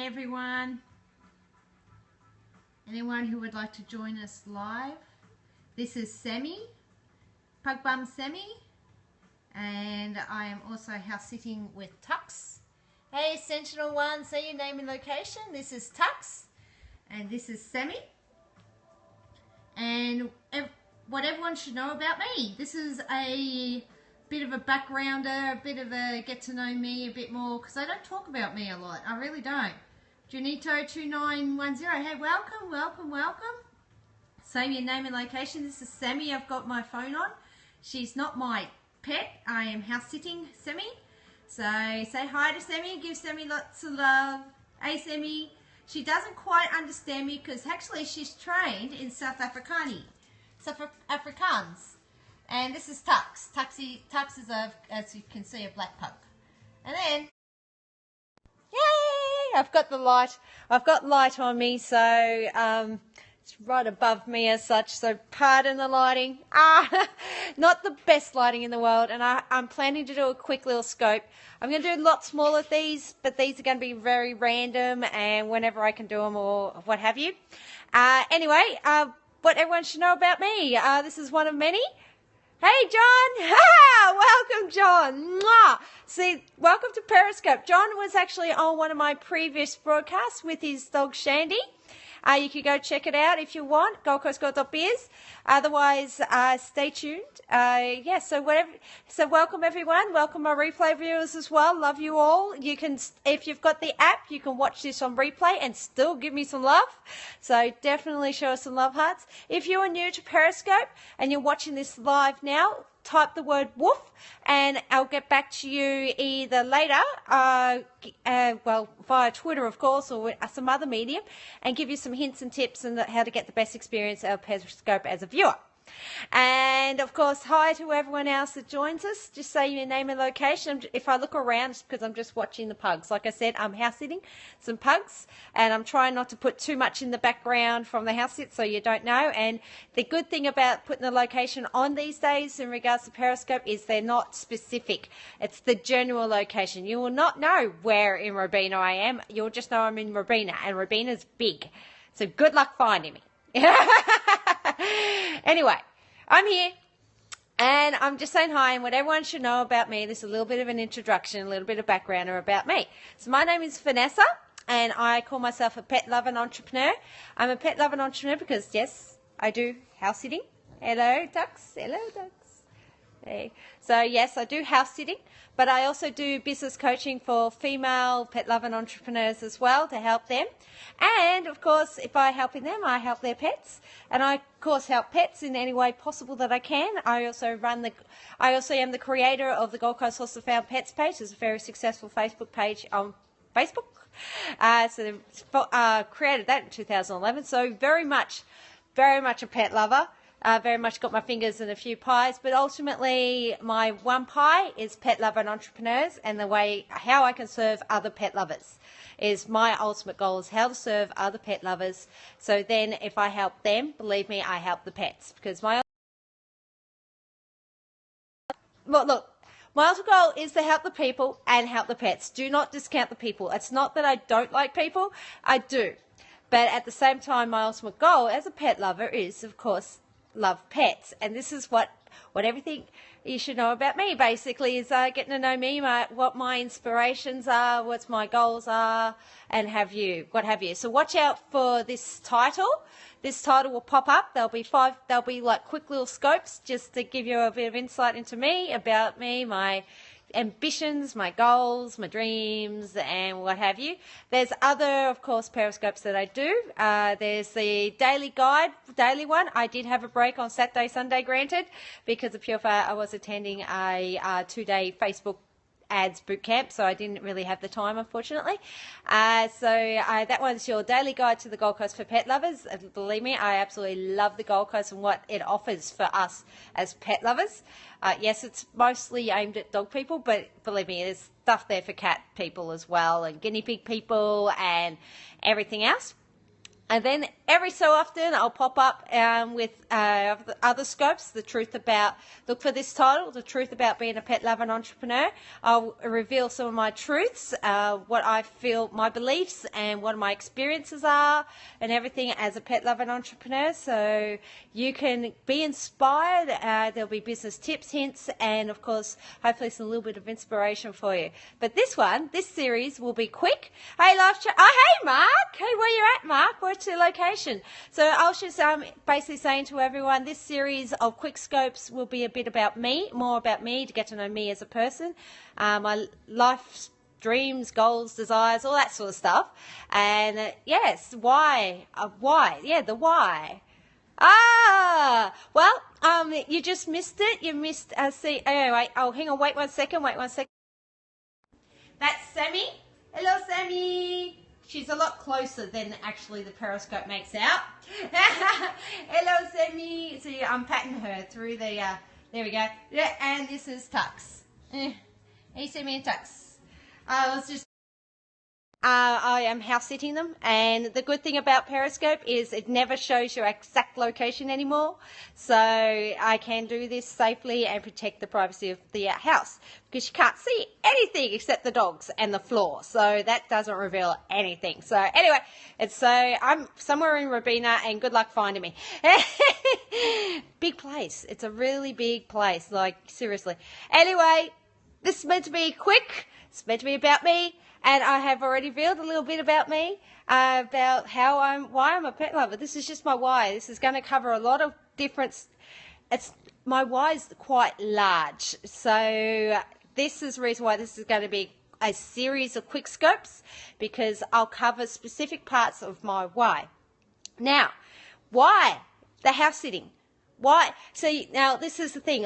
Hey everyone. Anyone who would like to join us live? This is Semi, Pug Bum Semi, and I am also house sitting with Tux. Hey Sentinel One, say your name and location. This is Tux, and this is Semi. And what everyone should know about me. This is a bit of a backgrounder, a bit of a get to know me a bit more, because I don't talk about me a lot. I really don't. Junito2910, hey, welcome. Say your name and location. This is Sammy. I've got my phone on. She's not my pet. I am house sitting Sammy. So say hi to Sammy. Give Sammy lots of love. Hey, Sammy. She doesn't quite understand me because actually she's trained in South Afrikaans. And this is Tux. Tux is, as you can see, a black pug. And then, yay! I've got the light. I've got light on me, so it's right above me as such. So pardon the lighting. Not the best lighting in the world. And I'm planning to do a quick little scope. I'm going to do lots more of these, but these are going to be very random and whenever I can do them or what have you. Anyway, what everyone should know about me. This is one of many. Hey, John. Welcome, John. Mwah. See, welcome to Periscope. John was actually on one of my previous broadcasts with his dog, Shandy. You can go check it out if you want, goldcoastgirl.biz. Otherwise, stay tuned. So welcome, everyone. Welcome my replay viewers as well. Love you all. You can, if you've got the app, you can watch this on replay and still give me some love. So definitely show us some love hearts. If you are new to Periscope and you're watching this live now, type the word woof and I'll get back to you either later, via Twitter, of course, or some other medium, and give you some hints and tips on how to get the best experience of Periscope as a viewer. And of course, hi to everyone else that joins us. Just say your name and location. If I look around, it's because I'm just watching the pugs. Like I said, I'm house sitting some pugs, and I'm trying not to put too much in the background from the house sit so you don't know. And the good thing about putting the location on these days in regards to Periscope is they're not specific. It's the general location. You will not know where in Robina I am. You'll just know I'm in Robina, and Robina's big. So good luck finding me. Anyway, I'm here and I'm just saying hi, and what everyone should know about me, this is a little bit of an introduction, a little bit of backgrounder about me. So my name is Vanessa and I call myself a pet lover and entrepreneur. I'm a pet lover and entrepreneur because, yes, I do house sitting. Hello, Tux. Hello, Tux. Hey. So yes, I do house sitting, but I also do business coaching for female pet lover and entrepreneurs as well to help them. And of course, if I'm helping them, I help their pets, and I of course help pets in any way possible that I can. I also am the creator of the Gold Coast Lost and Found Pets page. It's a very successful Facebook page on Facebook. Created that in 2011. So very much a pet lover. Very much got my fingers in a few pies, but ultimately my one pie is pet lover and entrepreneurs, and how I can serve other pet lovers is my ultimate goal, is how to serve other pet lovers. So then if I help them, believe me, I help the pets, because my ultimate goal is to help the people and help the pets. Do not discount the people. It's not that I don't like people, I do. But at the same time, my ultimate goal as a pet lover is, of course, love pets. And this is what everything you should know about me basically is getting to know me, what my inspirations are, what my goals are, and what have you. So watch out for this title. This title will pop up. There'll be like quick little scopes just to give you a bit of insight into me, about me, my ambitions, my goals, my dreams, and what have you. There's other, of course, Periscopes that I do. There's the daily one. I did have a break on Saturday, Sunday, granted, because of pure fact I was attending a 2-day Facebook ads boot camp, so I didn't really have the time, unfortunately. That one's your daily guide to the Gold Coast for pet lovers. Believe me, I absolutely love the Gold Coast and what it offers for us as pet lovers. Yes, it's mostly aimed at dog people, but believe me, there's stuff there for cat people as well, and guinea pig people and everything else. And then every so often I'll pop up with other scopes, look for this title, The Truth About Being a Pet Lover and Entrepreneur. I'll reveal some of my truths, what I feel, my beliefs, and what my experiences are, and everything as a pet lover and entrepreneur. So you can be inspired. There'll be business tips, hints, and of course, hopefully some little bit of inspiration for you. But this series will be quick. Hey, hey, Mark. Hey, where you at, Mark? What's your location? So I was just basically saying to everyone, this series of quick scopes will be a bit about me, more about me, to get to know me as a person, my life, dreams, goals, desires, all that sort of stuff. And yes, why? Yeah, the why. Well, you just missed it. You missed, anyway, hang on, wait one second. That's Sammy. Hello, Sammy. She's a lot closer than actually the periscope makes out. Hello, Sammy. So I'm patting her through the, there we go. Yeah, and this is Tux. Hey, Sammy and Tux. I am house sitting them, and the good thing about Periscope is it never shows your exact location anymore, so I can do this safely and protect the privacy of the house, because you can't see anything except the dogs and the floor, so that doesn't reveal anything. So anyway, I'm somewhere in Robina, and good luck finding me. Big place. It's a really big place, like seriously. Anyway, this is meant to be quick. It's meant to be about me. And I have already revealed a little bit about me, about why I'm a pet lover. This is just my why. This is going to cover a lot of different. My why is quite large, so this is the reason why this is going to be a series of quick scopes, because I'll cover specific parts of my why. Now, why the house sitting? Why? So now this is the thing.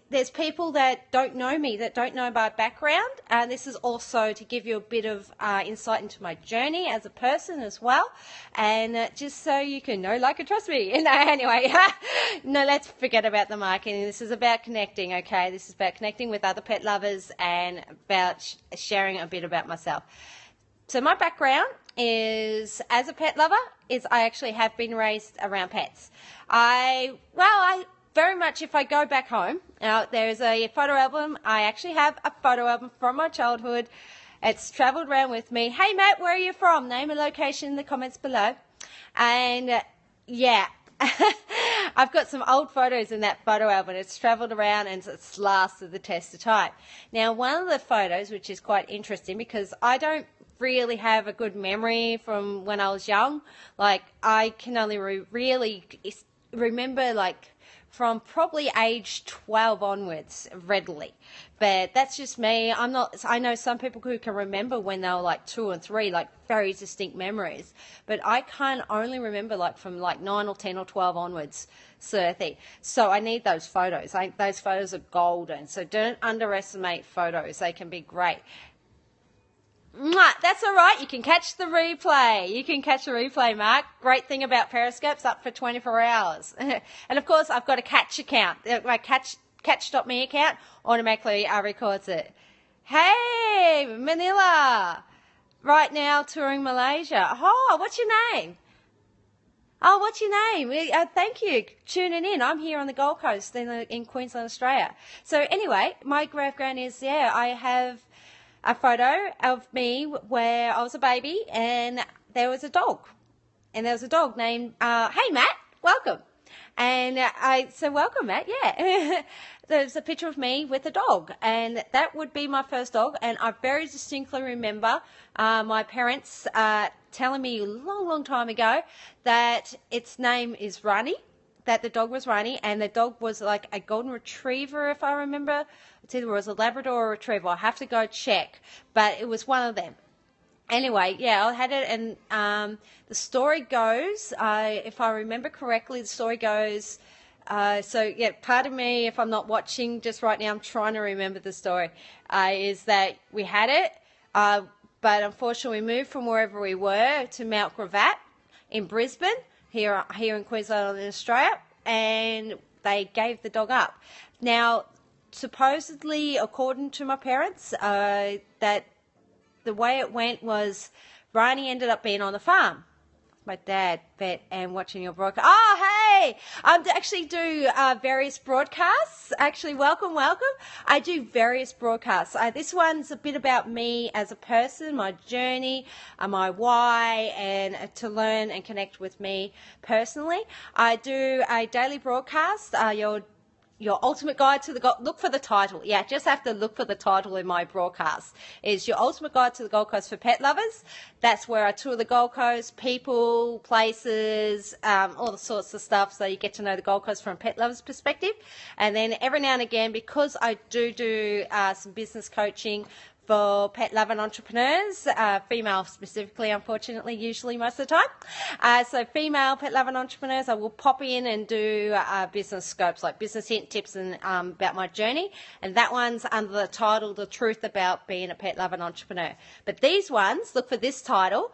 There's people that don't know me, that don't know my background, and this is also to give you a bit of insight into my journey as a person as well, and just so you can know, like, and trust me. No, anyway, no, let's forget about the marketing. This is about connecting, okay? This is about connecting with other pet lovers and about sharing a bit about myself. So my background is, as a pet lover, I actually have been raised around pets. I very much, if I go back home, now there's a photo album. I actually have a photo album from my childhood. It's travelled around with me. Hey, Matt, where are you from? Name and location in the comments below. And yeah, I've got some old photos in that photo album. It's travelled around and it's lasted the test of time. Now, one of the photos, which is quite interesting, because I don't really have a good memory from when I was young. Like, I can only really remember, like, from probably age 12 onwards readily. But that's just me. I know some people who can remember when they were like 2 and 3, like very distinct memories. But I can only remember like from like 9 or 10 or 12 onwards, sort of thing. So I need those photos. Those photos are golden. So don't underestimate photos. They can be great. That's all right. You can catch the replay. You can catch the replay, Mark. Great thing about Periscope's up for 24 hours. And, of course, I've got a catch account. My catch.me account automatically records it. Hey, Manila. Right now, touring Malaysia. Oh, what's your name? Oh, what's your name? Thank you. Tuning in. I'm here on the Gold Coast in Queensland, Australia. So, anyway, my background is, I have a photo of me where I was a baby and there was a dog. And there was a dog named, hey, Matt, welcome. And so welcome, Matt, yeah. There's a picture of me with a dog, and that would be my first dog. And I very distinctly remember my parents telling me a long, long time ago that its name is Rani, that the dog was Rani, and the dog was like a golden retriever, if I remember. It's either it was a Labrador or a retriever. I have to go check, but it was one of them. Anyway, yeah, I had it, and the story goes, if I remember correctly, the story goes, pardon me if I'm not watching just right now, I'm trying to remember the story, is that we had it, but unfortunately we moved from wherever we were to Mount Gravatt in Brisbane, here in Queensland in Australia, and they gave the dog up. Now, supposedly, according to my parents, that the way it went was Rani ended up being on the farm. my dad, vet, and watching your broadcast. Oh, hey! I actually do various broadcasts. Actually, welcome. I do various broadcasts. This one's a bit about me as a person, my journey, my why, and to learn and connect with me personally. I do a daily broadcast, your ultimate guide to the Gold. Look for the title. Yeah, just have to look for the title in my broadcast. Is your ultimate guide to the Gold Coast for pet lovers. That's where I tour the Gold Coast, people, places, all the sorts of stuff, so you get to know the Gold Coast from a pet lover's perspective. And then every now and again, because I do some business coaching for pet loving entrepreneurs, female specifically, unfortunately, usually most of the time. So female pet loving entrepreneurs, I will pop in and do business scopes, like business hint tips and about my journey. And that one's under the title, The Truth About Being a Pet Loving Entrepreneur. But these ones, look for this title,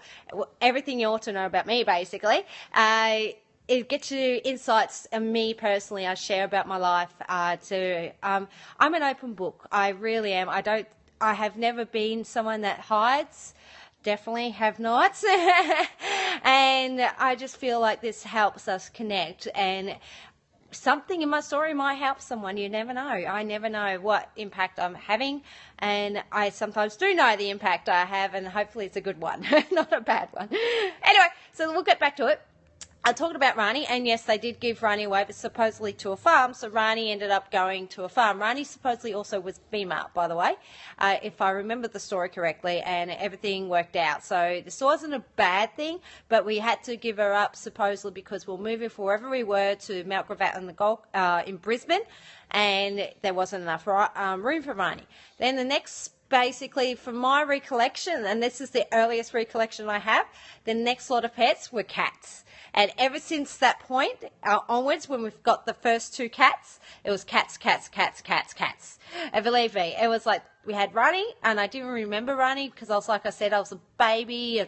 Everything You Ought to Know About Me, basically. It gets you insights, and me personally, I share about my life. I'm an open book. I really am. I have never been someone that hides. Definitely have not. And I just feel like this helps us connect, and something in my story might help someone. You never know. I never know what impact I'm having, and I sometimes do know the impact I have, and hopefully it's a good one, not a bad one. Anyway, so we'll get back to it. I talked about Rani, and yes, they did give Rani away, but supposedly to a farm, so Rani ended up going to a farm. Rani supposedly also was female, by the way, if I remember the story correctly, and everything worked out. So this wasn't a bad thing, but we had to give her up supposedly because we're moving from wherever we were to Mount Gravatt in Brisbane, and there wasn't enough room for Rani. Then the next, basically, from my recollection, and this is the earliest recollection I have, the next lot of pets were cats. And ever since that point onwards, when we've got the first two cats, it was cats. And believe me, it was like we had Rani, and I didn't remember Rani because like I said, I was a baby,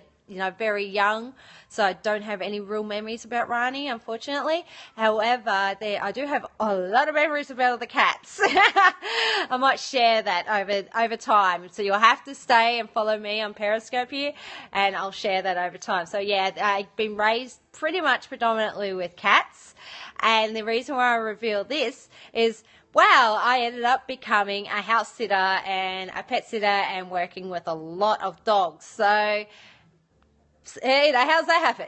very young, so I don't have any real memories about Rani, unfortunately. However, I do have a lot of memories about the cats. I might share that over time, so you'll have to stay and follow me on Periscope here, and I'll share that over time. So yeah, I've been raised pretty much predominantly with cats, and the reason why I reveal this is, wow, I ended up becoming a house sitter and a pet sitter and working with a lot of dogs. So how's that happen?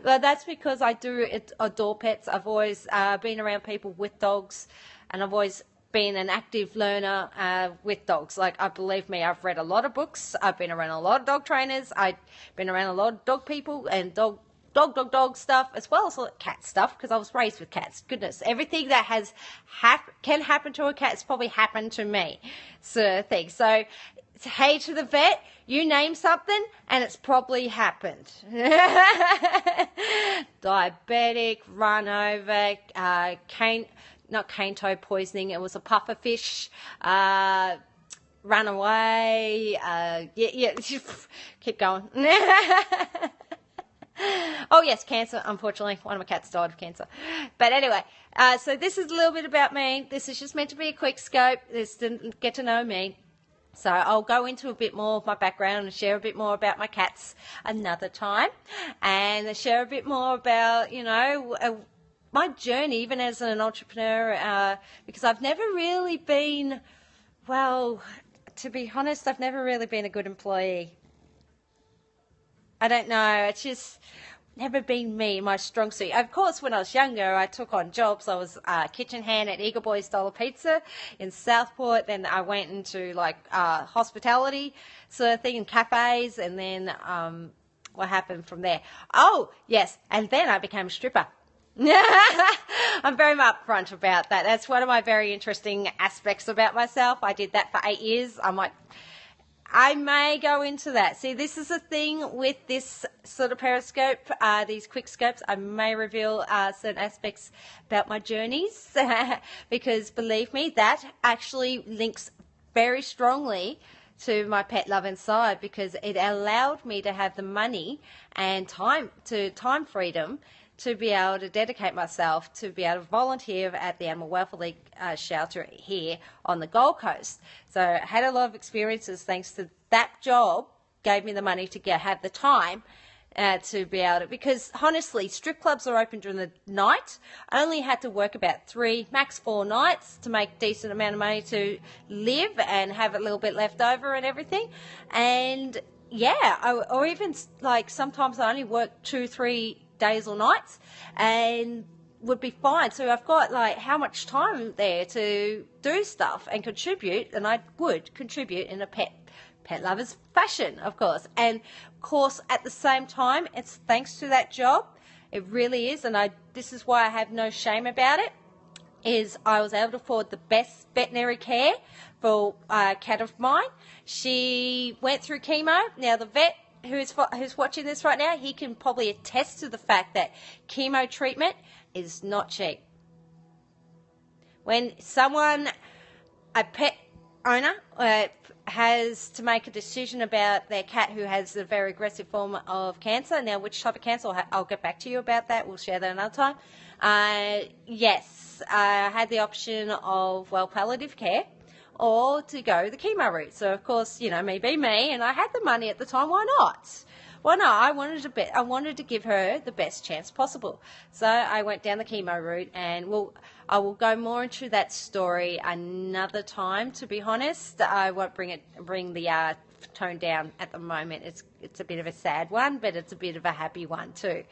Well, that's because I do adore pets. I've always been around people with dogs, and I've always been an active learner with dogs. Believe me, I've read a lot of books. I've been around a lot of dog trainers. I've been around a lot of dog people and dog stuff, as well as cat stuff, because I was raised with cats. Goodness, everything that can happen to a cat has probably happened to me, sort of thing. So, hey to the vet, you name something and it's probably happened. Diabetic, run over, not cane toad poisoning, it was a puffer fish, run away, keep going. Oh yes, cancer, unfortunately. One of my cats died of cancer. But anyway, so this is a little bit about me. This is just meant to be a quick scope. This didn't get to know me. So I'll go into a bit more of my background and share a bit more about my cats another time, and share a bit more about, my journey even as an entrepreneur, because I've never really been, well, to be honest, I've never really been a good employee. I don't know, it's just never been me, my strong suit. Of course, when I was younger, I took on jobs. I was a kitchen hand at Eagle Boys Dollar Pizza in Southport. Then I went into hospitality sort of thing in cafes. And then what happened from there? Oh, yes. And then I became a stripper. I'm very upfront about that. That's one of my very interesting aspects about myself. I did that for 8 years. I may go into that. See, this is a thing with this sort of Periscope, these quick scopes. I may reveal certain aspects about my journeys because, believe me, that actually links very strongly to my pet love inside, because it allowed me to have the money and time freedom to be able to dedicate myself to be able to volunteer at the Animal Welfare League shelter here on the Gold Coast. So I had a lot of experiences thanks to that job, gave me the money to have the time to be able to, because honestly, strip clubs are open during the night. I only had to work about 3, max 4 nights to make a decent amount of money to live and have a little bit left over and everything. And yeah, or even like sometimes I only work 2-3 days or nights and would be fine. So I've got like how much time there to do stuff and contribute, and I would contribute in a pet lover's fashion, of course. And of course, at the same time, it's thanks to that job. It really is, and this is why I have no shame about it, is I was able to afford the best veterinary care for a cat of mine. She went through chemo. Now, the vet who's watching this right now, he can probably attest to the fact that chemo treatment is not cheap. When a pet owner has to make a decision about their cat who has a very aggressive form of cancer. Now, which type of cancer, I'll get back to you about that. We'll share that another time. Yes, I had the option of, palliative care or to go the chemo route. So, of course, me be me, and I had the money at the time. Why not? Why not? I wanted to give her the best chance possible. So I went down the chemo route, and I will go more into that story another time. To be honest, I won't bring the tone down at the moment. It's a bit of a sad one, but it's a bit of a happy one too.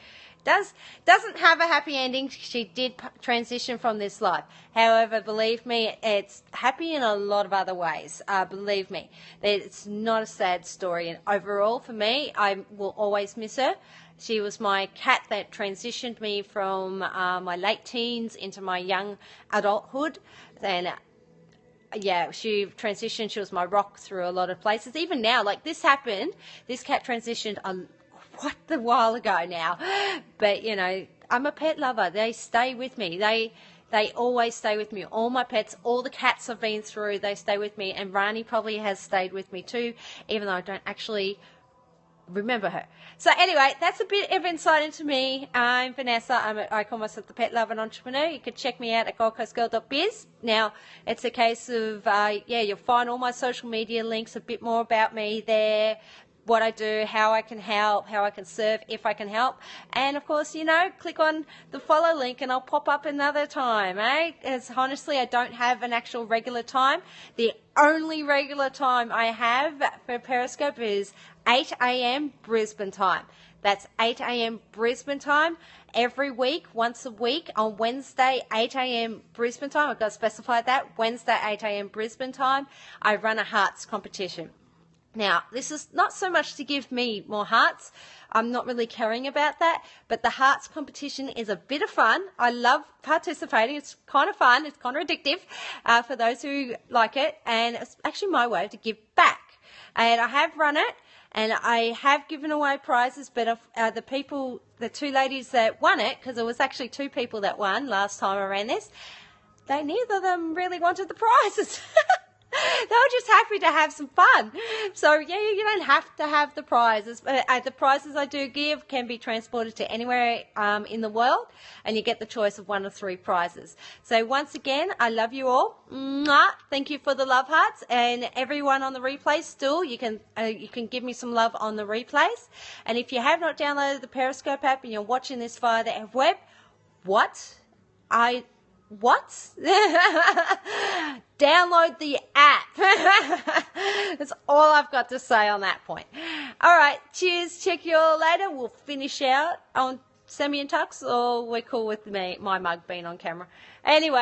Doesn't have a happy ending. She did transition from this life. However, believe me, it's happy in a lot of other ways. Believe me, it's not a sad story. And overall, for me, I will always miss her. She was my cat that transitioned me from my late teens into my young adulthood. And yeah, she transitioned. She was my rock through a lot of places. Even now, like this happened, this cat transitioned quite a while ago now. But, I'm a pet lover. They stay with me. They always stay with me. All my pets, all the cats I've been through, they stay with me. And Rani probably has stayed with me too, even though I don't actually remember her. So anyway, that's a bit of insight into me. I'm Vanessa. I call myself the pet lover and entrepreneur. You can check me out at goldcoastgirl.biz. Now, it's a case of, you'll find all my social media links, a bit more about me there, what I do, how I can help, how I can serve if I can help. And of course, click on the follow link and I'll pop up another time, As honestly, I don't have an actual regular time. The only regular time I have for Periscope is 8 a.m. Brisbane time. That's 8 a.m. Brisbane time every week, once a week on Wednesday, 8 a.m. Brisbane time. I've got to specify that. Wednesday, 8 a.m. Brisbane time. I run a hearts competition. Now, this is not so much to give me more hearts. I'm not really caring about that. But the hearts competition is a bit of fun. I love participating. It's kind of fun. It's kind of addictive for those who like it. And it's actually my way to give back. And I have run it. And I have given away prizes. But the 2 ladies that won it, because there was actually 2 people that won last time I ran this, neither of them really wanted the prizes. They were just happy to have some fun. So, yeah, you don't have to have the prizes. But the prizes I do give can be transported to anywhere in the world, and you get the choice of 1 of 3 prizes. So, once again, I love you all. Mwah. Thank you for the love hearts. And everyone on the replays still, you can give me some love on the replays. And if you have not downloaded the Periscope app and you're watching this via the web, what? Download the app. That's all I've got to say on that point. All right, cheers. Check you all later. We'll finish out on Semi and Tux, or we're cool with my mug being on camera. Anyway.